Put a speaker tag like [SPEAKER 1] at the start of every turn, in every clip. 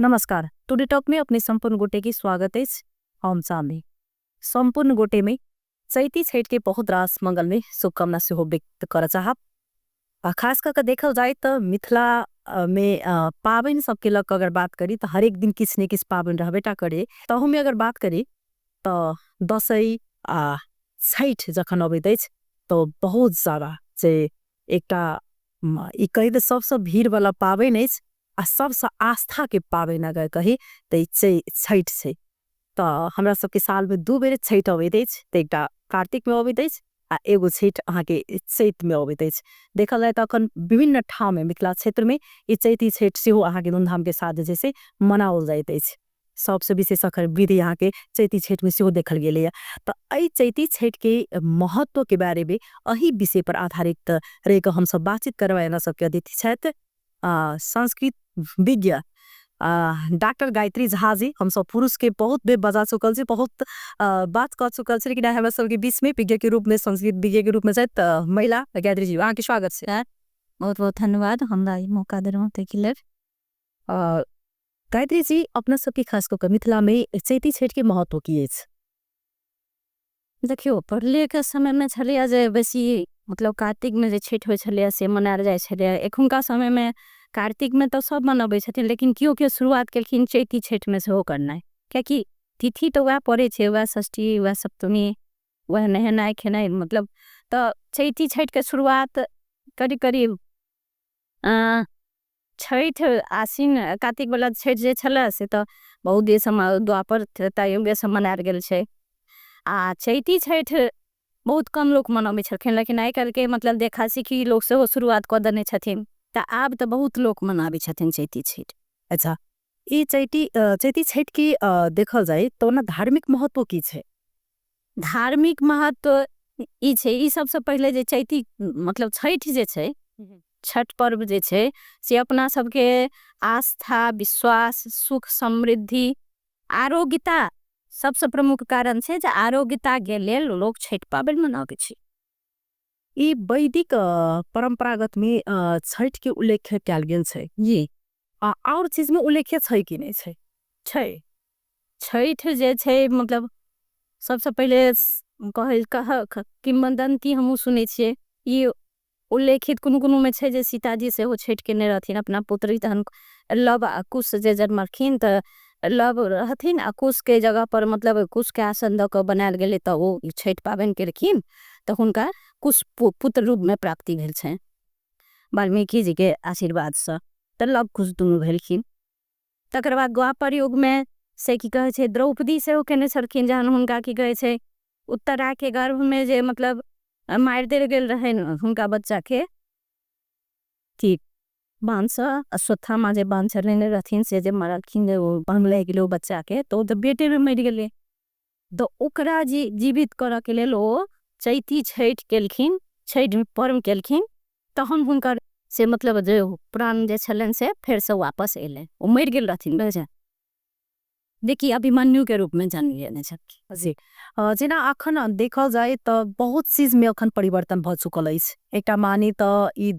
[SPEAKER 1] नमस्कार। Today talk में अपने संपूर्ण गोटे की स्वागत है। हम चाहते संपूर्ण गोटे में चैती छठ के बहुत रास मंगल में शुभकामना से हो व्यक्त कर चाहब। खास करके देखल जाए तो मिथिला में पाबन सबके लग अगर बात करी तो हर एक दिन किस न किस पाबन रहबेटा करे। तहु में अगर बात करी तो दसैँ छठ जखन अबैत अछि तो बहुत ज्यादा से एकटा ई कही तो सबसे भीड़ वाला पाबन अछि आ सबसे आस्था के पाबन अगर कही तो छठ से। तो हमरा सबके साल में 2 बेर छठ अबैत अछि। तो एकटा कार्तिक में अबैत अछि आ एगो छठ अहाँके चैत में अबैत अछि। देखल जाए तो अखन विभिन्न ठाव में मिथिला क्षेत्र में ई चैती छठ सेहो अहाँके धूमधाम के साथ जैसे मनाओल जाइत अछि। सबसे विशेष अखन विधि यहाँ के चैती छठ में सेहो देखल गेले। तो एहि चैती छठ के महत्व के बारे में अही विषय पर आधारित रह के हम सब बातचीत करवाए सबके अतिथि छथि संस्कृत विज्ञ डॉक्टर गायत्री झा जी। हम सब पुरुष के बहुत बेर बजा चुकल छी, बहुत बात कर चुकल छी, लेकिन हमरा सबके बीच में विज्ञ के रूप में संस्कृत विज्ञ के रूप में छथि महिला गायत्री जी। अहाँ के स्वागत है।
[SPEAKER 2] बहुत बहुत धन्यवाद हमरा ई मौका देलहुँ ताहि लेल।
[SPEAKER 1] गायत्री जी अपना सबके खास कर मिथिला में चैती छठ के महत्व की अछि?
[SPEAKER 2] देखियो पहले के समय में छलिया जे बेसी मतलब कार्तिक में जे छठ होइ छलिया से मनायल जाइ छलिया। एखुनका समय में कार्तिक में तो सब मनबै छथिन, लेकिन केओ शुरुआत केलखिन चैती छठ में सेहो करनाइ। कियाकि तिथि तो वह पड़े छे, वह षष्ठी, वह सप्तमी, वह नहेनाइ खेनाइ, मतलब तो चैती छठ के शुरुआत करीब करीब छठ आसिन कार्तिक वाला छठ जे छला से तो बहुत देश द्वापर त्रेता युग से मनायल गेल छे। चैती छठ बहुत कम लोग मनबै छलखिन, लेकिन आई काल के मतलब देखा सीखी लोग से शुरुआत कर देने छथिन। तो आब तो बहुत लोग मनाबै छथिन चैती छठ।
[SPEAKER 1] अच्छा, ये चैती छठ की देखल जाए तो ना धार्मिक महत्व की छे?
[SPEAKER 2] धार्मिक महत्व ई छे, ई सबसे पहले जे चैती मतलब छठ जे छे, छठ पर्व जे छे से अपना सबके आस्था, विश्वास, सुख, समृद्धि, आरोग्यता सबसे प्रमुख कारण छे। जे आरोग्यता के लेल लोग छठ पाबन मनाबै छे।
[SPEAKER 1] ई वैदिक परंपरागत में छठ के उल्लेख कयल गेल छे
[SPEAKER 2] जी।
[SPEAKER 1] और चीज में उल्लेख छे कि नहीं छे?
[SPEAKER 2] छे। छठ जे छे मतलब सबसे पहले कह किंवदंती हमहू सुने छे। ये उल्लेखित कुनु में छे जे सीताजी से हो छठ के ने रहथिन अपना पुत्री तहन लव कुश जे जन्मलखिन त लव रहथिन आ कुश के जगह पर मतलब कुश के आसन द के बनायल गेले त वो छठ पाबन केलखिन। त हुनका कुश पुत्र रूप में प्राप्ति भेल छे वाल्मीकि जी के आशीर्वाद से। त लव कुश दुनू भेलखिन। तकर बाद द्वापर युग में से की कहे छे द्रौपदी से केने छलखिन, जहन हुनका की कहे छे उत्तरा के गर्भ में जे मतलब मार देल गेल रहे हुनका बच्चा के, ठीक बांस अश्वत्थामा जे बांस चढ़ने रहथिन से जे मरलखिन, जे बांध ले गेलो बच्चा के, तो बेटे में मर गेले। तो ओकरा जीवित करे के लेल ओ चैती छठ केलखिन, छठ पर्व केलखिन। तहन हुनकर से मतलब जे प्राण जे छलन से फिर से वापस एले। ओ मर गेल रहथिन बजा देखिए अभिमन्यु के रूप में जन्म लेने छथिन।
[SPEAKER 1] जी जेना अखन देखल जाए तो बहुत चीज में अखन परिवर्तन भ चुकल अछि। एकटा मानी तो ई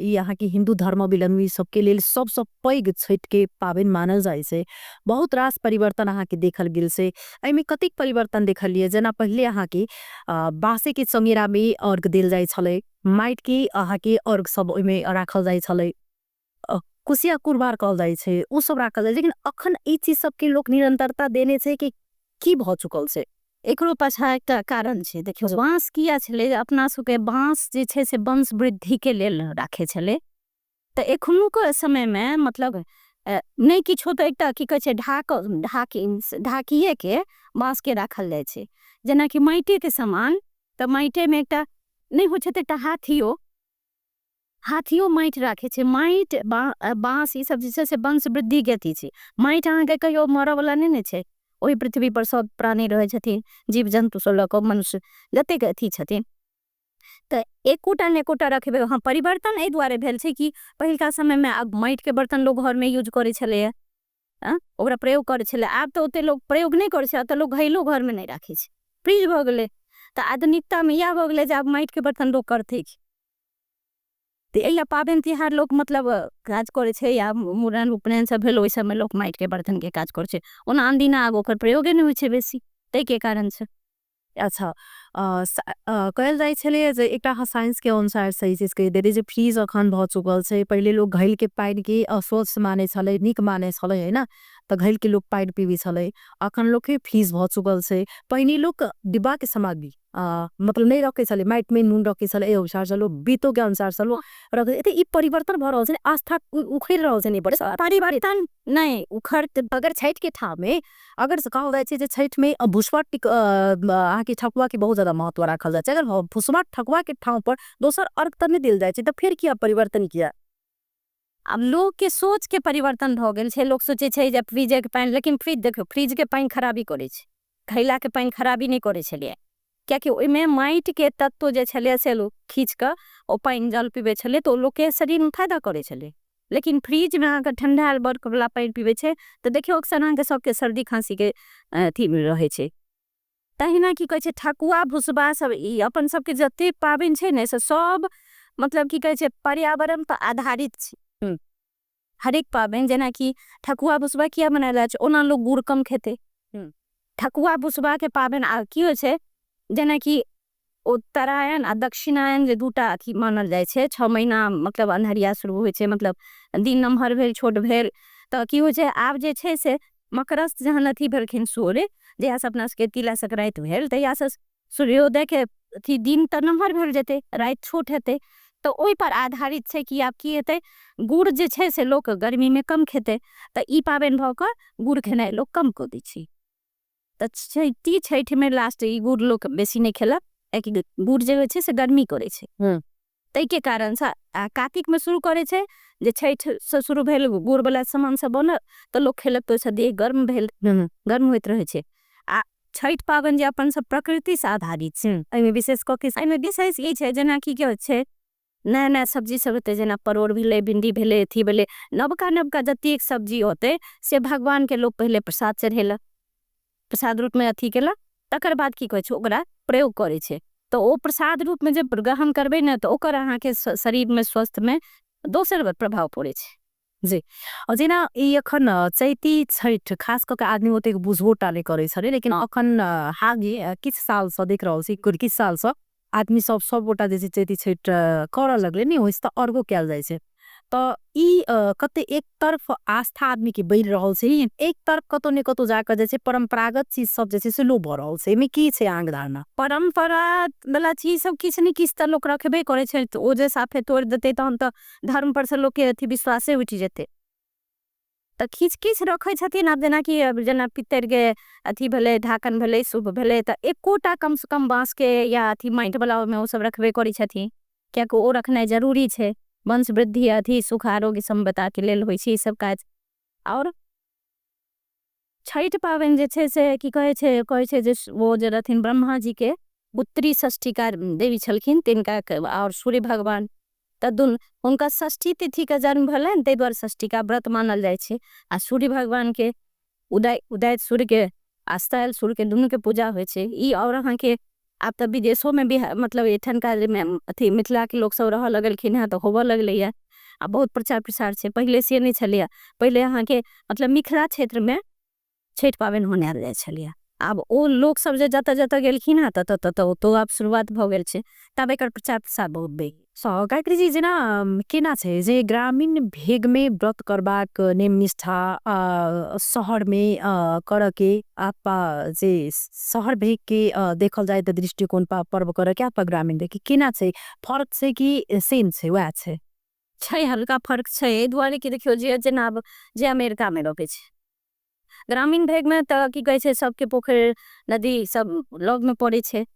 [SPEAKER 1] यहाँ की हिंदू धर्मावलंबी सबके लेल सबसे पैघ छठ के पाबन मानल जाए छे। बहुत रास परिवर्तन अहाँ के देखल गेल से। एमे कतिक परिवर्तन देखल लिए, जना पहले अहाँ के बासे के चंगेरा में अर्घ देल जाए छले, माइट के अहाँ के अर्घ सब ओइमे राखल जाए छले, कुसिया कुरबार कहल जाए छे, उ सब राखल जाए। लेकिन अखन ई चीज सब के लोग निरंतरता देने छे कि की भ चुकल छे?
[SPEAKER 2] एकरो पाछा एकटा कारण छे। देखियो बांस किया छले, अपना सबके बांस जे छे से वंश वृद्धि के लेल राखे छले। त एखनो के समय में मतलब नहीं किछो तो एकटा की कहे छे ढाकिए के बांस के राखल जाए छे। जना कि माइटे के समान, त माइटे में एकटा नहीं हो छे त हाथियो माइट राखे छे। माइट बांस ई सब जे छे से वंश वृद्धि के अथी छे। माइट अहाँ के कहियो मरे वाला नहीं छे। ओही पृथ्वी पर सब प्राणी रहे छथिन, जीव जंतु से लक मनुष्य जते के अथी छथिन। त एकोटा ने एकोटा रखबे। हां परिवर्तन एहि द्वारे भेल छे कि पहिलका समय में अब माइट के बर्तन लोग घर में यूज करे छले, ओकरा प्रयोग करे छले। आब तो ओते लोग प्रयोग नहीं करे छे, त लोग घैलो घर में नहीं राखे छे, फ्रिज भ गेले। त आधुनिकता में या भ गेले जे अब माइट के बर्तन लोग करते। तो एला पाबनि तिहार लोग मतलब काज करे छे या मूड़न उपनयन सब भेल ओहि सबमे लोग माटि के बर्तन के काज करे छे ओना आन दिना आब ओकर प्रयोगे नहीं होइ छे बेसी तै के कारण से
[SPEAKER 1] अच्छा कहल जाइ छलै जे एकटा साइंस के अनुसार सही चीज कहि देली जे फ्रीज अखन भऽ चुकल छै पहिले लोग घैल के पानि के अस्वस्थ माने छलै नीक माने छलै है ना तो घैल के लोग पानि पीबी छलै अखन लोग के फ्रीज भऽ चुकल छै पहिने लोग डिब्बा के सामग्री मतलब नहीं रखे छलै माटि में नून रखे छलै ए अनुसार चलो बीतो के अनुसार चलो रखे त ई परिवर्तन भऽ रहल छै आस्था उखड़ि रहल छै नहीं बड़े
[SPEAKER 2] परिवर्तन नहीं उखड़
[SPEAKER 1] अगर छठ के ठाव में अगर कहल जाए छै जे छठ में भुसवा के ठकुआ के बहुत ज्यादा महत्व राखल जाए छै अगर भुसवा ठकुआ के ठाव पर दोसर अर्घ त नहीं देल जाए छै त फिर किया परिवर्तन किया
[SPEAKER 2] अब लोग के सोच के परिवर्तन भ गेल छै लोग सोचे छै जे फ्रिज के पानी लेकिन फ्रिज देखो फ्रिज के पानी खराबी करे छै घैला के पानी खराबी नहीं करे छलिए कियाकि ओइमे माटि के तत्व जे छले से लोग खींच के ओ पानी जल पीबे छले तो लोग के शरीर में फायदा करे छले लेकिन फ्रिज में अगर ठंडा बर्फ वाला पानी पीबे छै तो देखियो अक्सर अहाँ के सबके सर्दी खांसी के अथी रहे छै तहिना की कहे छै ठकुआ भुसबा सब ई अपन सबके जते पाबनि छै ने से सब मतलब की कहे छै पर्यावरण पर आधारित छै हरेक पाबनि जेना कि ठकुआ भुसबा किया मनायल जाय छै ओना लोग गुड़ कम खेते ठकुआ भुसबा के पाबनि की होइ छै जेना कि उत्तरायण आ दक्षिणायन जे दूटा अथी मानल जाय छै 6 महीना मतलब अन्हरिया शुरू होइ छै मतलब दिन नमहर भेल छोट भेल तो की होइ छै आब जे छै से मकरस्थ जहन अथी भेलखिन सूर्य जहिया से अपना सबके तिला संक्रांति भेल तहिया से सूर्योदय के अथी दिन त नमहर भेल जेते राति छोट हेते तो ओहि पर आधारित छै कि आब की हेते गुड़ जे छै से लोग गर्मी में कम खेते तो ई पाबनि भ क गुड़ खेनाइ लोग कम क दै छै त छठी छठ में लास्ट ई गुड़ लोग बेसी नहीं खेलक एक गुड़ जे होइ छै से गर्मी करे छै तै के कारण से कार्तिक में शुरू करे छै जे छठ से शुरू भेल गुड़ वाला सामान सब बनल तो लोग खेलक तो से देह गर्म भेल गर्म होइत रहे छै आ छठ पाबनि जे अपन सब प्रकृति से आधारित छै एहिमे विशेष क के एहिमे विशेष ई छै जेना कि के छै नया नया सब्जी सब होते जेना परोड़ भेले भिंडी भेले अथी भेले नवका नवका जतेक सब्जी होते से भगवान के लोग पहले प्रसाद चढ़ेलक प्रसाद रूप में अथी केलक तकर बाद की कहे छै ओकरा प्रयोग करे छै तो ओ प्रसाद रूप में जब ग्रहण करबे न तो ओकर अहाँ के शरीर में स्वस्थ में दोसर प्रभाव पड़े छै
[SPEAKER 1] जी जेना ई अखन चैती छठ खास क के आदमी ओते बुझबो टाले करे छले लेकिन अखन हागे किछ साल से देख रहल छी किछ साल से आदमी सब गोटा जे चैती छठ कर लगले नहीं होइस त अर्घो कैल जाय छै तो ई कते एक तरफ आस्था आदमी के बढ़ रहल छै एक तरफ कतो ने कतो जाकर जे छै परंपरागत चीज सब जे छै से लो भ रहल छै एमे की छै आंग धारणा
[SPEAKER 2] परंपरा वाला चीज सब किछ ने किछ त लोग रखबे करे छै तो ओ जे साफे तोड़ देते तहन त धर्म पर से लोग के अथी विश्वासे उठ जेते त खींच खींच रखे छथिन आब जेना पितर के अथी भेले ढाकन भेले शुभ भेले त एकोटा कम से कम बांस के या अथी माटि वाला में ओ सब रखबे करे छथिन कियाकि ओ रखनाइ जरूरी छै वंश वृद्धि अथी सुख आरोग्य संबता के लेल होइ छै ई सब काज और छठ पाबनि जे छै से की कहे छै जे वो जे रहथिन ब्रह्मा जी के पुत्री षष्ठिका देवी छलखिन तिनका और सूर्य भगवान तदुन उनका षष्ठी तिथि का जन्म भेलन तै द्वारा षष्ठिका व्रत मानल जाय छै आ सूर्य भगवान के उदय सूर्य के अस्तायल सूर्य के दुनू के पूजा होइ छै ई और अहाँ के आब त विदेशों में भी मतलब एठन का अथी मिथिला के लोग सब रह लगलखिन है तो होबे लगले आ बहुत प्रचार प्रसार छै पहले से नहीं छलिए पहले अहाँ के मतलब मिथिला क्षेत्र में छठ पाबनि होने जाय छलिए आब ओ लोग सब जे जत जत गेलखिन है तत तो आब शुरुआत भ गेल छै तब एकर प्रचार प्रसार बहुत बेग
[SPEAKER 1] गायत्री जी जेना केना छै जे ग्रामीण भेग में व्रत करबाक नेम निष्ठा शहर में कर के आप जे शहर भेग के देखल जाए त दृष्टिकोण पा पर्व कर के आप ग्रामीण देख केना छै फर्क छै कि सेम छै वह
[SPEAKER 2] छै हल्का फर्क छै दुआरे कि देखियो जेना जे अमेरिका में रहे छै ग्रामीण भेग में त की कहे छै सबके पोखर नदी सब लग में पड़े छै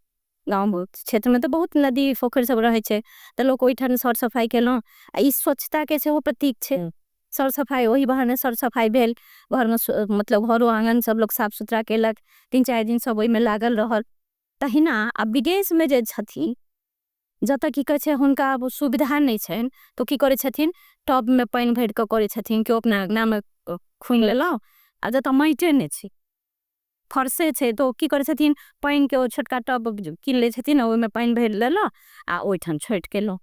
[SPEAKER 2] गाँव क्षेत्र में तो बहुत नदी पोखर सब रहे छै त लोग ओइठन सर सफाई केलो ई स्वच्छता के सेहो प्रतीक छै सर सफाई वही बहाने सर सफाई भेल घर में मतलब घरो आंगन सब लोग साफ सुथरा केलक 3-4 दिन सब ओइ में लागल रहल तहिना अब विदेश में जे छथिन जत की कहे छै हुनका अब सुविधा नहीं छन तो की करे छथिन टब में पानी भर के करे छथिन कि अपना अंगना में खुइन लेलो आ जत माइटे नहीं छै फरसे छै तो की करे छथिन पानी के छोटका टब किन ले छथिन ओइ में पानी भर लेलो आ ओइठन छठ केलो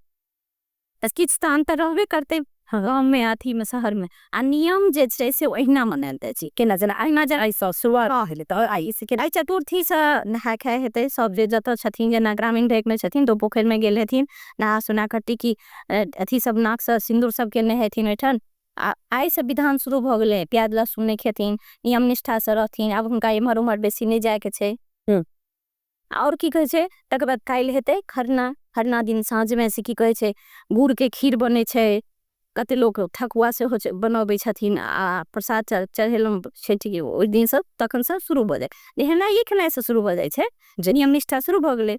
[SPEAKER 2] त किछु तऽ अंतर रहबे करतै गाँव में अथी में शहर में आ नियम जे छै से ओहिना मनायल जाइ छै
[SPEAKER 1] केना जेना अहिना जे आइसँ शुरुआत हेले तऽ आइ से
[SPEAKER 2] आइ चतुर्थी से नहाय खाय हेतै सब जे जतऽ छथिन जेना ग्रामीण बैंक में छथिन तो पोखरि में गेल हेथिन नहा सुना कऽ टिकी अथी सब नाक से सिंदूर सब केने हेथिन ओहिठाम आ आइ से विधान शुरू भऽ गेलै प्याज लहसुन नहि खेथिन नियम निष्ठा से रहथिन आब हुनका एम्हर उम्हर बेसी नहि जाय के छै और की कहै छै तकर बाद काल्हि हेतै खरना दिन साँझ में से की कहै छै गुड़ के खीर बनै छै कते लोग ठकुआ से बनबै छथिन आ प्रसाद चढ़ेलहुँ छठि ओहि दिन से तखन से शुरू भऽ जाय नहेनाइ खेनाइ से शुरू भऽ जाइ छै जे नियम निष्ठा शुरू भऽ गेलै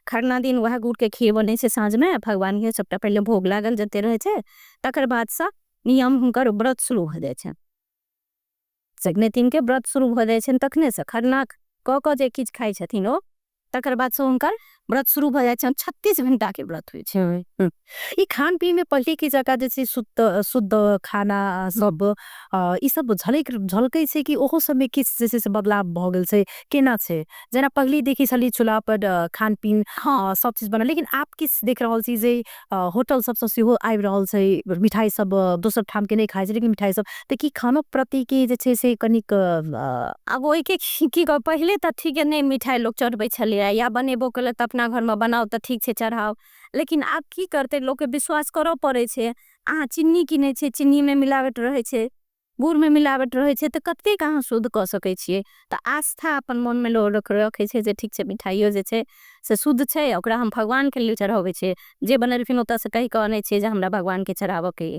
[SPEAKER 2] खरना दिन वएह गुड़ के खीर बनै छै साँझ में भगवान के सबटा पहिले भोग लागल जते रहै छै तकर बाद से नियम हुनकर व्रत शुरू भऽ जाइ छै सग्नेतिन के व्रत शुरू भऽ जाइ छै तखने से खरना कऽ कऽ जे किछु खाइ छथिन ओ तकर बाद से हुनकर व्रत शुरू भऽ जाइ छै 36 घंटा के व्रत होइ छै
[SPEAKER 1] ई खान पीन में पहिले की जगह जे छै शुद्ध खाना सब ई सब झलकै छै कि ओहो सब में किछ जे छै से बदलाव भऽ गेल छै केना छै जेना पहिले देखी छली चूल्हा पर खान पीन सब चीज बनल लेकिन आब किस देख रहल छी जे होटल सब सेहो आबि रहल छै मिठाई सब दोसर ठाम के नहीं खाइ छै लेकिन मिठाई सब त की खानो प्रति के जे छै से कनिक
[SPEAKER 2] अब ओहि के की कह पहिले तऽ ठीक है नहीं मिठाई लोग चढ़बै छलै या बनेबो कले तऽ अपना घर में बनाओ तऽ ठीक छै चढ़ाओ लेकिन आब की करते लोग के विश्वास करऽ पड़े छै अहाँ चीनी किनै छै चीनी में मिलावट रहे छै गुड़ में मिलावट रहे छै तऽ कतेक अहाँ शुद्ध कऽ सकै छियै तऽ आस्था अपन मन में लोग रखे छै जे ठीक छै मिठाइयो जे छै से शुद्ध छै ओकरा हम भगवान के लिए चढ़ाबै छै जे बनेलखिन ओतऽ से कहि कऽ आनै छियै जे हमरा भगवान के चढ़ाबऽ के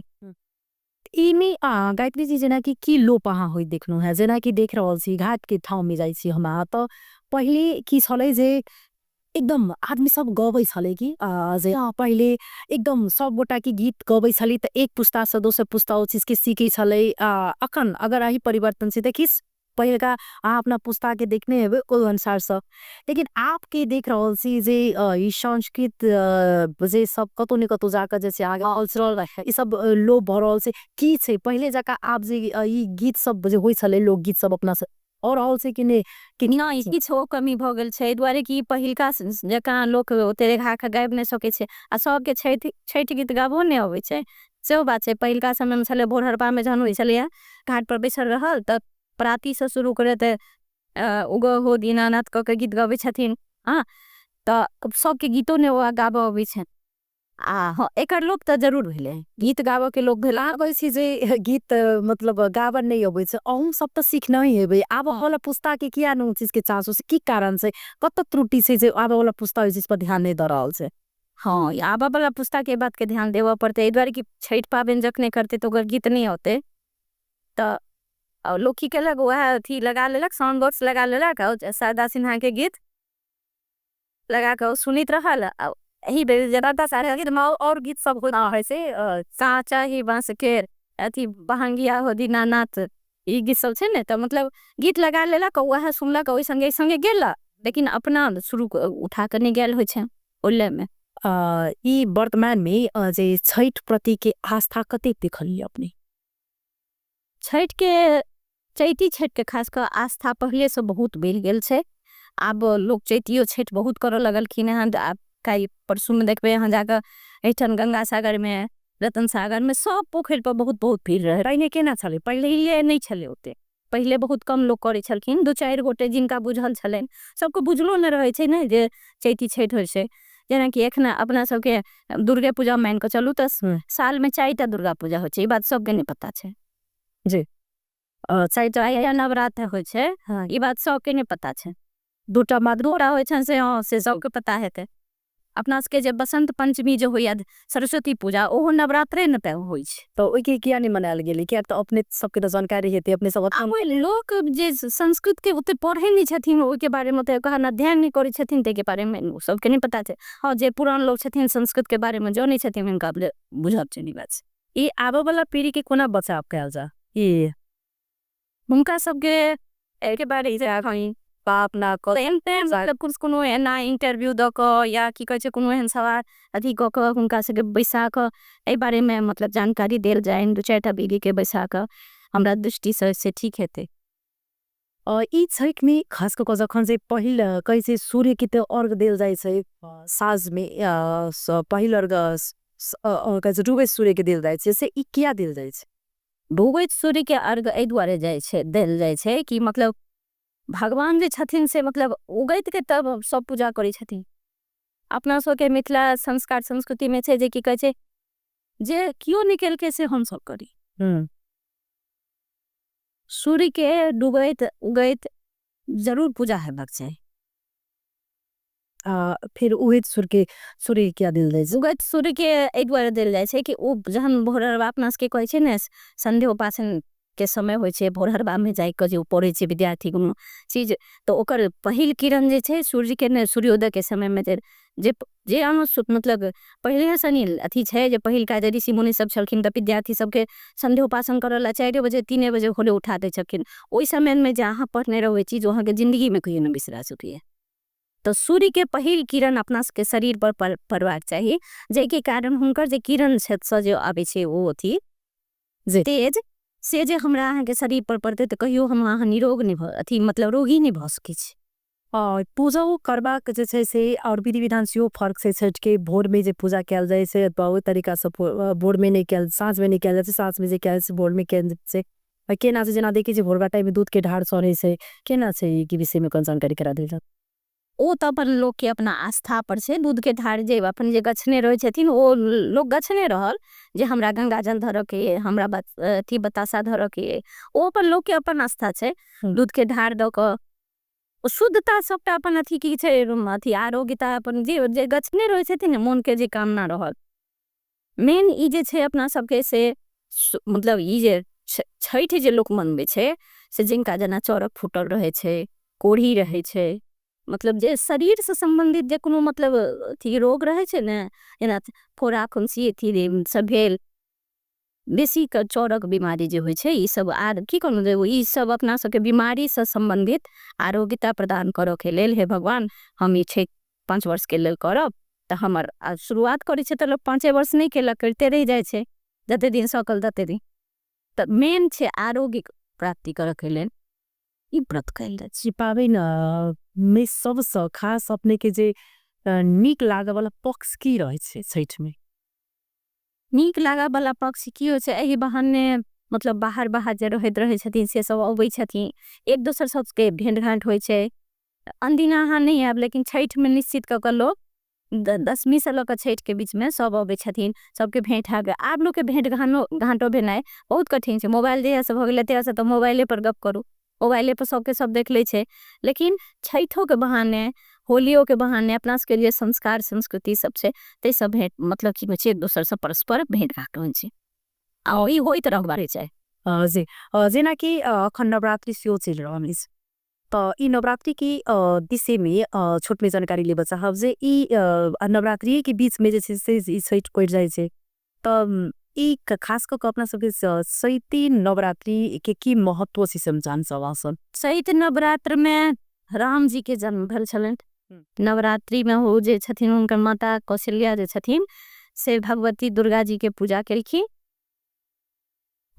[SPEAKER 1] इमे गायत्री जी जेना कि लोप अहाँ होइत देखलहुँ है जेना कि देख रहल छी घाट के ठाउँ में जाइ छी हमरा तऽ पहिले की छलै जे एकदम आदमी सब गबै छले कि जे पहिले एकदम सब गोटा के गीत गबै छली तऽ एक पुस्ता से दोसर पुस्ता ओ चीज के सीखे छले अखन अगर अही परिवर्तन से देखिस पहिलका अहाँ अपना पुस्ता के देखने हेबै ओहि अनुसार से लेकिन आप के देख रहल छी जे ई संस्कृत जे सब कतौ ने कतौ जाकर जे छै आगे कल्चरल ई सब लोप भऽ रहल छै की छै पहिले जकाँ आब जे ई गीत सब जे होइ छले लोकगीत सब अपना से और रहल छै कि नहि
[SPEAKER 2] नहीं किछो कमी भऽ गेल छै दुआरे कि पहिलका जकाँ लोक ओते रेखा के गाबि नहि सकै छै आ सबके छठि गीत गाबहो नहि अबै छै सेहो बात छै पहिलका समय में छलै भोर हरबा में जहन होइ छलैया घाट पर बैसल रहल तऽ प्राती से शुरू करे तऽ उगऽ हो दीनानाथ कऽ के गीत गबै छथिन तऽ सबके गीतो ने गाबऽ अबै छै
[SPEAKER 1] हाँ एकर लोक तऽ जरूर भेले गीत गाबऽ के लोक भेला कहै छी जे गीत मतलब गाबऽ नहीं अबै छै अहूँ सब तऽ सीखना ही हेबै आब वाला पुस्ता के किया न चीज के चाहसो की कारण छै कत त्रुटि छै जे आब वाला पुस्ता इस चीज पर ध्यान नहीं दऽ रहल छै
[SPEAKER 2] हाँ आबा वाला पुस्ता के बात के ध्यान देवऽ पड़ते एहि दुआरे कि छठि पाबनि जखने करते तो ओकर गीत नहीं होते तऽ लोग की केलक वह अथी लगा लेलक साउंड बॉक्स लगा लेलक शारदा सिन्हा के गीत लगा के सुनित रहल यही जनता सारे गीत और गीत सब है से साचा ही बांस के अथी बहंगिया हो दीनानाथ ई गीत सब छै ने तऽ मतलब गीत लगा लेलक वह सुनलक ओहि संगे संगे गेलक लेकिन अपना शुरू उठा के नहीं गेल होइ छै ओले में
[SPEAKER 1] ई वर्तमान में जे छठ प्रति के आस्था कतेक देखलिए अपने
[SPEAKER 2] छठ के चैती छठ के खास कर आस्था पहले से बहुत बढ़ गेल छै आब लोग चैतियो छठ बहुत करऽ लगलखिन हन आब काई परसू में देखबे यहाँ जाकर एठन गंगा सागर में रतन सागर में सब पोखरि पर बहुत बहुत भीड़ रहे पहिने केना छले पहिले ये नहीं छले ओते पहिले बहुत कम लोग करे छलखिन दो चार गोटे जिनका बुझल छलनि सबको बुझलो न रहे छै ने जे चैती छठ होइ छै जेना कि एखन अपना सबके दुर्गा पूजा मान के चलू तऽ साल में 4टा दुर्गा पूजा होइ छै ई बात सबके नहीं पता छै
[SPEAKER 1] जी
[SPEAKER 2] 4टा या नवरात्र होइ छै ई बात सबके नहीं पता छै
[SPEAKER 1] दूटा
[SPEAKER 2] माधुरा होइ छै से सबके पता हेतै अपना सबके जे बसंत पंचमी जो होइया सरस्वती पूजा ओहो नवरात्रे न पे होइ छै
[SPEAKER 1] तो ओइ के किया नहीं मनायल गेलै किया तऽ अपने सबके तऽ जानकारी हेतै अपने सब
[SPEAKER 2] लोक जे संस्कृत के ओते पढ़े नहीं छथिन ओइ के बारे में तो कहना ध्यान नहीं करे छथिन ते के बारे में सबके नहीं पता छै हाँ जे पुरान लोग छथिन संस्कृत के बारे में जानै छथिन हुनका बुझब छै नहीं बात
[SPEAKER 1] ई आबऽ वाला पीढ़ी के कोना बचाव कयल जा ई
[SPEAKER 2] हुनका सबके एके बारे बाप ना मतलब कुछ कोनो एना इंटरव्यू द क या की कहै छै कोनो एहन सवाल अथी क क हुनका सबके बैसा क एहि बारे में मतलब जानकारी देल जाए 2-4टा बीघी के बैसा क हमरा दृष्टि से ठीक हेतै
[SPEAKER 1] ई छठ में खास कऽ जखन जे पहिल कहै छै सूर्य के तऽ अर्घ देल जाइ छै साँझ में पहिल अर्घ डूबैत सूर्य के देल जाइ छै से ई किया देल जाइ छै?
[SPEAKER 2] डूबैत सूर्य के अर्घ एहि दुआरे जाइ छै देल जाइ छै कि मतलब भगवान जे छथिन से मतलब उगैत के तब सब पूजा करै छथिन। अपना सबके मिथिला संस्कार संस्कृति में छै जे की कहै छै जे कियो निकल के से हम सब करी। सूर्य के डूबैत उगैत जरूर पूजा हेबाक चाही।
[SPEAKER 1] फिर उगैत सूर्य क्या देल जाइ छै?
[SPEAKER 2] उगैत सूर्य के एहि दुआरे देल जाइ छै कि ओ जहन भोरहरबा अपना सबके कहै छै ने संध्योपासन के समय होइ छै, भोरहरबा में जाय के जे पढ़े छै विद्यार्थी कोनो चीज तो ओकर पहिल किरण जे छै सूर्य के ने सूर्योदय के समय में जे मतलब पहले सनी अथी छै जे पहिलका जे ऋषि मुनि सब छलखिन त विद्यार्थी सबके संध्योपासन करला 4 बजे 3 बजे होले उठा दै छलखिन। ओइ समय में जे अहाँ पढ़ने रहो चीज वहाँ के जिंदगी में कहियो न बिसरा सकिए। तो सूर्य के पहिल किरण अपना के शरीर पर पड़बाक चाहिए जे के कारण हुनकर जे किरण से जो आबे छै वो अथी तेज से जे हमरा अहाँ के शरीर पर पड़ते तो कहियो हम अहाँ निरोग नहीं अथी मतलब रोगी नहीं भ सकै छी।
[SPEAKER 1] पूजा करबाक जे छै से और विधि विधान से फर्क से छठ के भोर में जे पूजा कैल जाय छै ओहि तरीका से भोर में नहीं कैल साँझ में नहीं कैल जाय छै, साँझ में जे कैल छै भोर में कैल छै केना से जेना देखी छै भोरबा टाइम में दूध के ढार सरे छै केना छै ई विषय में कोन जानकारी करा देल जात?
[SPEAKER 2] ओ तो अपन लोग के अपना आस्था पर से दूध के ढार जे अपन जे गछने रहे छथिन ओ लोग गछने रहल जे हमरा गंगा जल धर के हमरा अथी बतासा धर के ओ अपन लोग के अपन आस्था छै। दूध के ढार द क शुद्धता सबटा अपन अथी की छै अथी आरोग्यता अपन जे गछने रहे छथिन मन के जे कामना रहल मेन ई जे छै अपना सबके से मतलब ई जे छठ जे लोग मनबे छै से जिनका जना चौरक फूटल रहे छै कोढ़ी रहे छै मतलब जे शरीर से संबंधित जे कोनो मतलब अथी रोग रहे छै ने जेना फोड़ा खुंसी अथी सब भेल बेसी के चौरक बीमारी जे होइ छै ई सब आर की कहलहुँ ई सब अपना सबके बीमारी से संबंधित आरोग्यता प्रदान करऽ के लेल हे भगवान हम ई 5 वर्ष के लेल करब तो हमर शुरुआत करे छै तो लोग 5 वर्ष नहीं केलक करते रह जाए छै जते दिन सकल तते दिन तो मेन छै आरोग्य प्राप्ति करऽ के लेल ई व्रत कैल जाय छै।
[SPEAKER 1] पाबनि में सबसे खास अपने के जे नीक लागे वाला पक्ष की रहे छै छठ में?
[SPEAKER 2] नीक लागा वाला पक्ष की हो छै एही बहाने मतलब बाहर बाहर जे रहैत रहे छथिन से सब अबै छथिन एक दोसर सबके भेंट घाट होइ छै। अनदिना अहाँ नहीं आब लेकिन छठ में निश्चित क लोग 10वीं से लक छठ के बीच में सब अबै छथिन सबके भेंट आब लोग के भेंट घाटो भेनाइ बहुत कठिन छै। मोबाइल जहिया से भ गेलै तहिया से तो मोबाइले पर गप करू मोबाइले पर सबके सब देख ले छै लेकिन छठों के बहाने होलियों के बहाने अपना सबके लिए संस्कार संस्कृति सब छै ते सब भेंट मतलब की एक दोसर से परस्पर भेंट घाट होइ छै आ ई होइत रहबारे छै।
[SPEAKER 1] जी जेना कि अखन नवरात्रि सेहो चलि रहल अछि तो ई नवरात्रि की विषय में छोट में जानकारी लेबऽ चाहब जे ई नवरात्रि के बीच में जे छै से ई छठ पड़ि जाइ छै तो ई खास कर अपना सबके चैती नवरात्रि के की महत्व से समझान सवासन?
[SPEAKER 2] चैत नवरात्र में राम जी के जन्म भेल छलन। नवरात्रि में हो जे छथिन उनकर माता कौशल्या जे छथिन से भगवती दुर्गा जी के पूजा केलखिन।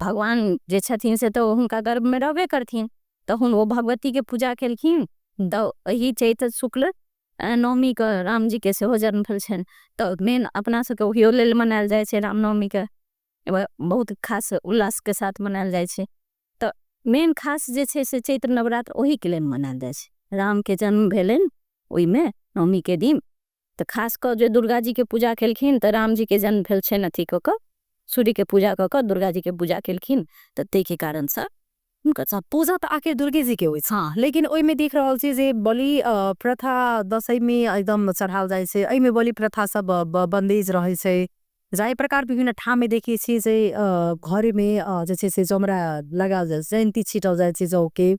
[SPEAKER 2] भगवान जे छथिन से तो उनका गर्भ में रहबे करथिन तो वो भगवती के पूजा केलखिन तो यही चैत शुक्ल नवमी के राम जी के सेहो जन्म भेल छन तो मेन अपना सबके ओहियो लेल मनायल जाय छै रामनवमी के बहुत खास उल्लास के साथ मनायल जाय छै। तो मेन खास जे छै से चैत्र नवरात्र ओही के लेल मनायल जाय छै राम के जन्म भेलन ओई में नवमी के दिन तो खास कर जो दुर्गा जी के पूजा केलखिन तो राम जी के जन्म भेल छन अथी क सूर्य के पूजा क दुर्गा जी के पूजा केलखिन तो ते के कारण से
[SPEAKER 1] उनका पूजा तो आखिर दुर्गे जी के होइ छै लेकिन ओई में देख रहल छी जे बलि प्रथा दशई में एकदम चढ़ाल जाय छै एई में बलि प्रथा सब बंदेज रहे छै जाय प्रकार विभिन्न ठाम में देखिए छी जे घर में जे छै से जमरा लगाल जाय छै जयंती छिटल जाय छै जौ के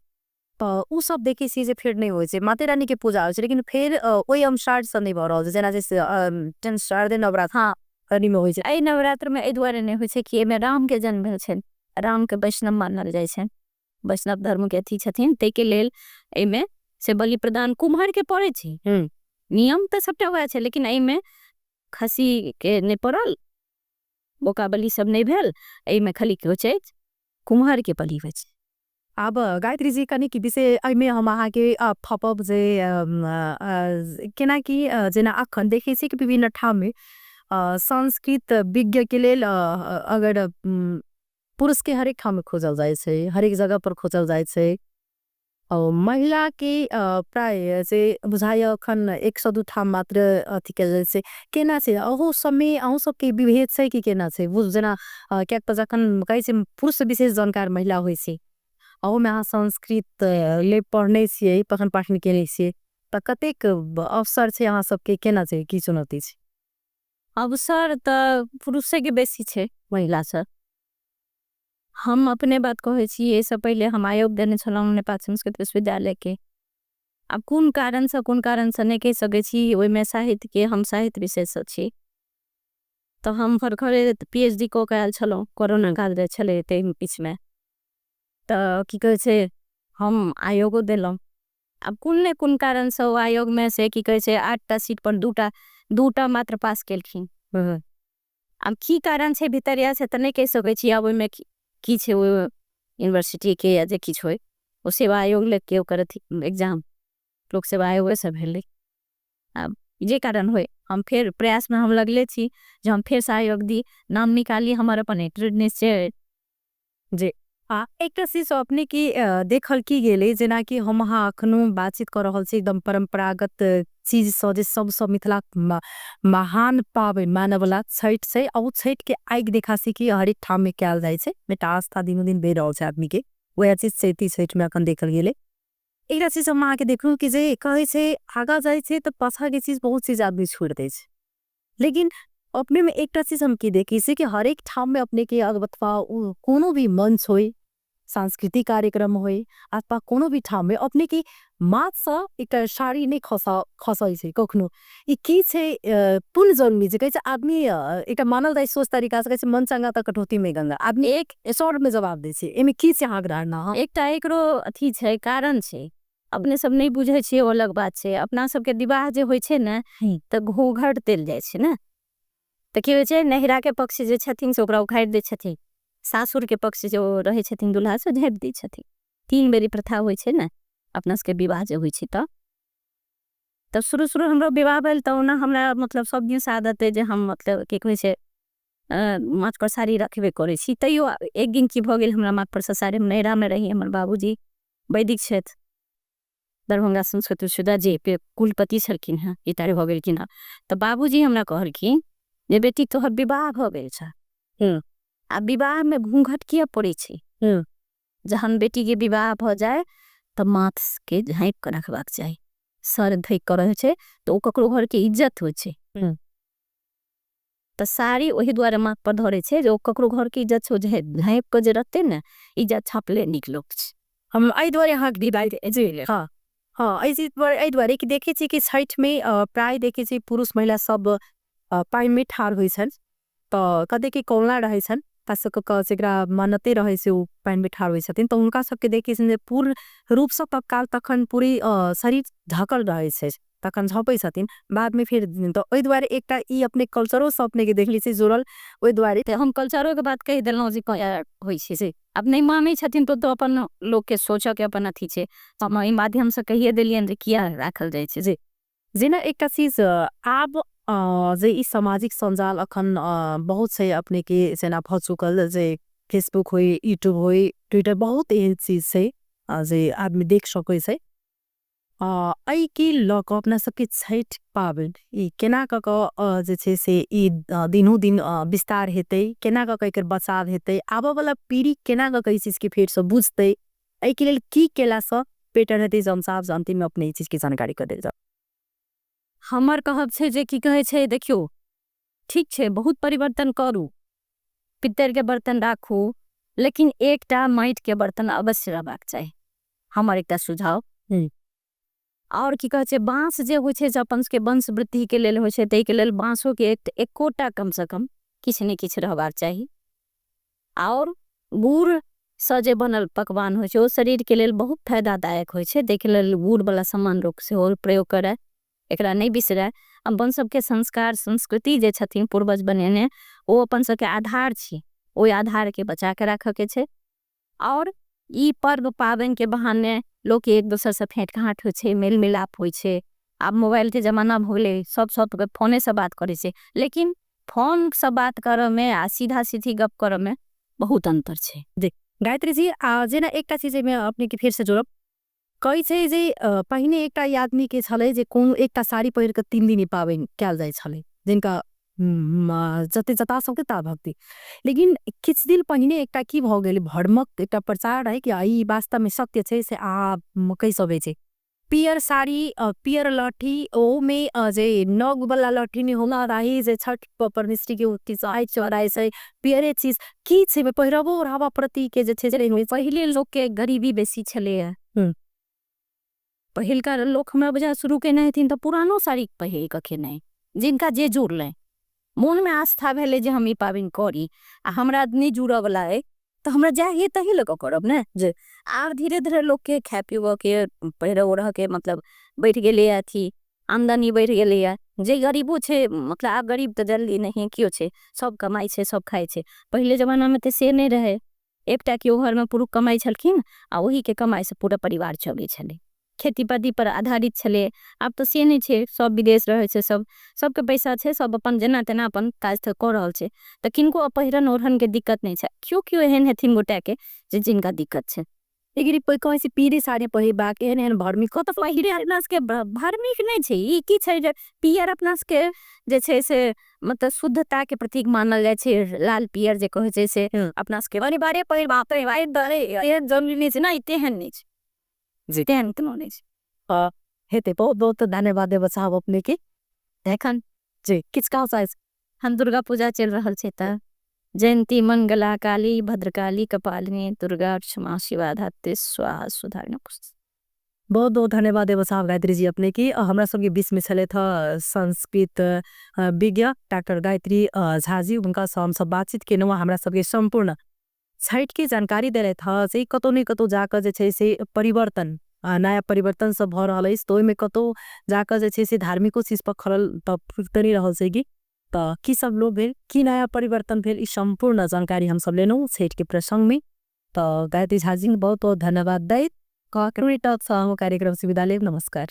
[SPEAKER 1] तो उ सब देखिए छी जे फिर नहीं होइ छै माता रानी के पूजा होइ छै लेकिन फिर ओई अनुसार से नहीं भ रहल छै जेना जैसे 10 दिन नवरात्र
[SPEAKER 2] हाँ
[SPEAKER 1] कनी में होइ छै।
[SPEAKER 2] एई नवरात्र में एई दुआरे नहीं होइ छै कि एमे राम के जन्म भेल छन राम के वैष्णव मानल जाय छन वैष्णव धर्म के अथी छथिन ते के लेल एमे से बलि प्रदान कुम्हार के पड़े छै। नियम तो सबटा हुआ छै लेकिन एई में खसी के नहीं पड़ल बोका बलि सब नहीं भेल एई में खाली के हो छै कुम्हार के बलि होइ छै।
[SPEAKER 1] अब गायत्री जी कनी की विषय में हम अहाँ के फपब जे केना की जेना अखन देखे छी कि विभिन्न ठाम में संस्कृत विज्ञ के लेल अगर पुरुष के हरेक ठाउँ में खोजल जाए छे, हरेक जगह पर खोजल जाए छे। महिला के प्राय से बुझाय अखन 102 ठाम मात्र अथी के जाए छे। केना छे अहू समय अहू सब के विभेद छे कि केना छे बुझ जेना क्याक त जखन कहै छे पुरुष विशेष जानकार महिला होइ छे अहू में अहाँ संस्कृत ले पढ़ने छिए पठन पाठन केने छिए त कतेक अवसर छे अहाँ सबके केना छे की चुनौती छे?
[SPEAKER 2] अवसर त पुरुष के बेसी छे महिला से। हम अपने बात कहे छी ये सब पहले हम आयोग देने छलहुँ नेपाल संस्कृत विश्वविद्यालय के। अब कोन कारण से नहीं कह सके छी ओइ में साहित्य के हम साहित्य विशेष छी। तो हम फरखरे पीएचडी को कायल छलहुँ कोरोना काल रे छले ते बीच में तो की कहे छे हम आयोगो देलहुँ। अब कुन कारण से वो आयोग में से की कहे छे 8टा सीट पर दूटा मात्र पास केलखिन। अब की कारण से भितरिया से त नहीं कह सके छी। अब में की छे वो यूनिवर्सिटी के या जे किछ होय वो सेवा आयोग लेके ओकर एग्जाम लोक सेवा आयोग से भेले। अब जे कारण होय हम फिर प्रयास में हम लगले छी जो हम फिर से आयोग दी नाम निकाली हमारा अपन इंटरेस्ट छे।
[SPEAKER 1] जे एक चीज अपने की देखल की गेले जेना कि हम अहाँ अखनो बातचीत कर रहल छी एकदम परंपरागत चीज जे सब मिथिला महान पाबन माने वाला छठ से और छठ के आइक देखा सी कि हरेक ठाम में कैल जाए छे बेटा आस्था दिनो दिन बेर रहल छे आदमी के वह चीज से छठ में अखन देखल गेले। एक चीज हम अहाँ के देखू कि जे कहे छे आगा जाए छे तो पाछा के चीज बहुत चीज आदमी छोड़ दे छे। लेकिन अपने में एक चीज हम की देखी से कि हरेक ठाम में अपने के अथवा कोनो भी मंच होय सांस्कृतिक कार्यक्रम होय अथवा कोनो भी ठाम में अपने की मात सा एक साड़ी नहीं खसाई छे कखनो ई की छे पुन जन्मी जे कहे छे आदमी एक मानल दाई सोच तरीका से कहे छे मन चंगा त कटौती में गंगा आदमी एक शॉर्ट में जवाब दे छे एमे की छे आग्रह ना
[SPEAKER 2] एकटा एकरो अथी छे कारण छे अपने सब नहीं बुझे छे वो अलग बात छे। अपना सब के विवाह जे होय छे ना त घूंघट देल जाय छे ना त की होय छे नहिरा के पक्ष जे छथिन से ओकरा उखाड़ दे छथिन सासुर के पक्ष जो रहे छथिन दुल्हा से झाँप दी छथिन। 3 बेरी प्रथा होय छे ना अपना सबके विवाह जे होय छे त शुरू हमरो विवाह भेल त ना हमरा मतलब सब दिन आदत है जे हम मतलब के कहे छे माथ पर साड़ी रखबे करे छी। तैयो एक दिन की भ गेल हमरा माथ पर साड़ी हम नहिरा में रही हमर बाबूजी वैदिक छथि दरभंगा संस्कृत विश्वविद्यालय जे पे कुलपति छलखिन हैं इतारे भ गेलखिन हैं त बाबूजी हमरा कहलखिन जे बेटी तोहर विवाह भ गेल छ आ विवाह में घूंघट किया पड़े छे जहन बेटी के विवाह भ जाए त माथ के झाँप के रखबाक चाही सर ढक के रहे छे तो ककरो घर के इज्जत होय छे। त साड़ी वही द्वारा माथ पर धरे छे जो ककरो घर के इज्जत हो जाए झाँप के जे रहते ना इज्जत छापले निक लोग छे।
[SPEAKER 1] हम आई द्वारे हाँ जी हाँ आई द्वारे कि देखे छी कि छठ में प्राय देखे छी पुरुष महिला सब पाइन में ठाड़ होय छन त कदे के कौला रहे छन पास जेकरा मानते रहे से पाइन में ठाड़ होय छथिन त उनका सबके देखे छन पूर्ण रूप से तत्काल तखन पूरी शरीर ढकल रहे छे तखन झपै छथिन बाद में फिर त ओइ द्वारे एकटा ई अपने कल्चरो से अपने के देखली से जुड़ल ओइ द्वारे
[SPEAKER 2] ते हम कल्चरो के बात कह देलौ जे होय छे से अब नहीं माने छथिन तो अपन लोग के सोच के अपन अथी छे हम ई माध्यम से कहिए देलियन जे किया राखल जाय छे जे
[SPEAKER 1] जेना एकटा चीज आब जे ई सामाजिक संजाल अखन बहुत से अपने के जेना भ चुकल जे फेसबुक होय यूट्यूब होय ट्विटर बहुत एहन चीज छे जे आदमी देख सकै छे। आई के लक अपना सबके छठ पाबन ई केना क जे छे से ई दिनो दिन विस्तार हेतै केना क एकर बचाव हेतै आबा वाला पीढ़ी केना क ई चीज के फेर से बुझतै आई के लेल की केला से बेटर हेतै हम साफ जानती में अपने ई चीज की जानकारी कर देल जा।
[SPEAKER 2] हमर कहब छे जे की कहे छे देखियो ठीक छे बहुत परिवर्तन करू पित्तर के बर्तन राखू लेकिन एकटा माइट के बर्तन अवश्य रहबाक चाही हमर एकटा सुझाव। और की कहे छे बांस जे होय छे अपन के वंश वृद्धि के लेल होय छे तै के लेल बांसो के एकोटा कम से कम किछ ने किछ रहबाक चाही। और गुड़ से जे बनल पकवान होय छे ओ शरीर के लेल बहुत फायदादायक होय छे देख लेल गुड़ वाला सामान रोक से और प्रयोग करे एकरा नहीं बिसरे। अपन सबके संस्कार संस्कृति जे छथिन पूर्वज बनेने ओ अपन सबके आधार छी ओई आधार के बचा के राखे के छे। और ई पर्व पावन के बहाने लोग एक दूसरे से भेंट घाट होय छे मेल मिलाप होय छे। अब मोबाइल के जमाना भ गेले सब फोने से बात करे छे लेकिन फोन से बात कर में आ सीधा सीधी गप कर में बहुत अंतर छे।
[SPEAKER 1] जी गायत्री जी जेना एकटा चीज में अपने के फिर से जोड़ब कई छै जे पहिने एकटा आदमी के छले जे कोनो एकटा साड़ी पहिर के 3 दिन पाबनि कयल जाय छले जिनका जते जता सकते ता भक्ति लेकिन किछ दिन पहिने एकटा की भ गेल भड़मक एकटा प्रचार रहे कि ई वास्तव में सत्य छै से मकई सबे छै पियर साड़ी पियर लठी ओ में जे नग वाला लठी नहीं होला रही जे छठ परमेश्वरी के उत्ति सहाय चढ़ाई से पियरे चीज की छै पहिरबो ओढ़ावा प्रति के जे छै
[SPEAKER 2] पहिले लोग के गरीबी बेसी छले। पहिलका लोग हमरा बजा शुरू के नहीं थीन तो पुरानो साड़ी पहिर के खेने जिनका जे जुड़ ले मन में आस्था भेले जे हम ई पाबिन करी आ हमरा नहीं जुड़ा वाला है तो हमरा जाए तही लग करब ना जे आब धीरे धीरे लोग के खाए पीब के पहिर ओढ़ के मतलब बैठ गेले अथी आमदनी बढ़ गेले जे गरीबो छे मतलब आ गरीब तो जल्दी नहीं क्यों छे सब कमाई छे सब खाए छे। पहले जमाना में तो से नहीं रहे एकटा के घर में पुरुष कमाई छलखिन आ वही के कमाई से पूरा परिवार चले छले खेती बाड़ी पर आधारित छले। अब तो से नहीं छे सब विदेश रहे छे सब सबके पैसा छे सब अपन जेना तेना अपन काज कर रहल छे तो किनको पहिरन ओढ़न के दिक्कत नहीं छे क्यों क्यों एहन हेथिन गोटा के जे जिनका दिक्कत छे
[SPEAKER 1] लेकिन कहीं से पीरे साड़ी पहिरबाक एहन एहन भर्मिक
[SPEAKER 2] तो पहिरे अपना के धार्मिक नहीं छे ई की छे जे पियर अपना के जे छे से मतलब शुद्धता के प्रतीक मानल जाय छे लाल पियर जे कहे छे से अपना के अनिवार्य पहिरबाक ये जरूरी नहीं छे ना तेहन नहीं छे
[SPEAKER 1] जी
[SPEAKER 2] तेहन कोनो नहीं छे।
[SPEAKER 1] हेते बहुत बहुत धन्यवाद देव साहब अपने के
[SPEAKER 2] एखन
[SPEAKER 1] जी किछ कहा चाहे
[SPEAKER 2] हम दुर्गा पूजा चल रहल छे त जयंती मंगला काली भद्रकाली कपालिनी दुर्गा क्षमा शिवा धात्री स्वाहा सुधारिणी
[SPEAKER 1] बहुत बहुत धन्यवाद देव साहब गायत्री जी अपने की हमरा सबके बीच में चले था संस्कृत विज्ञ डॉक्टर गायत्री झा जी उनका हम सब बातचीत के नुआ हमरा सबके संपूर्ण छठ की जानकारी दे था से कतौ नहीं कतौ जाकर जे छै से परिवर्तन नया परिवर्तन सब भ रहल अछि तो में कतौ जाकर जे छै से धार्मिको चीज पर खलल त नहीं रहल छै की सब लोग भेल की नया परिवर्तन भेल ई संपूर्ण जानकारी हम सब लेनो छठ के प्रसंग में तो गायत्री झा जी बहुत बहुत धन्यवाद दैत कार्यक्रम से विदा लेब नमस्कार।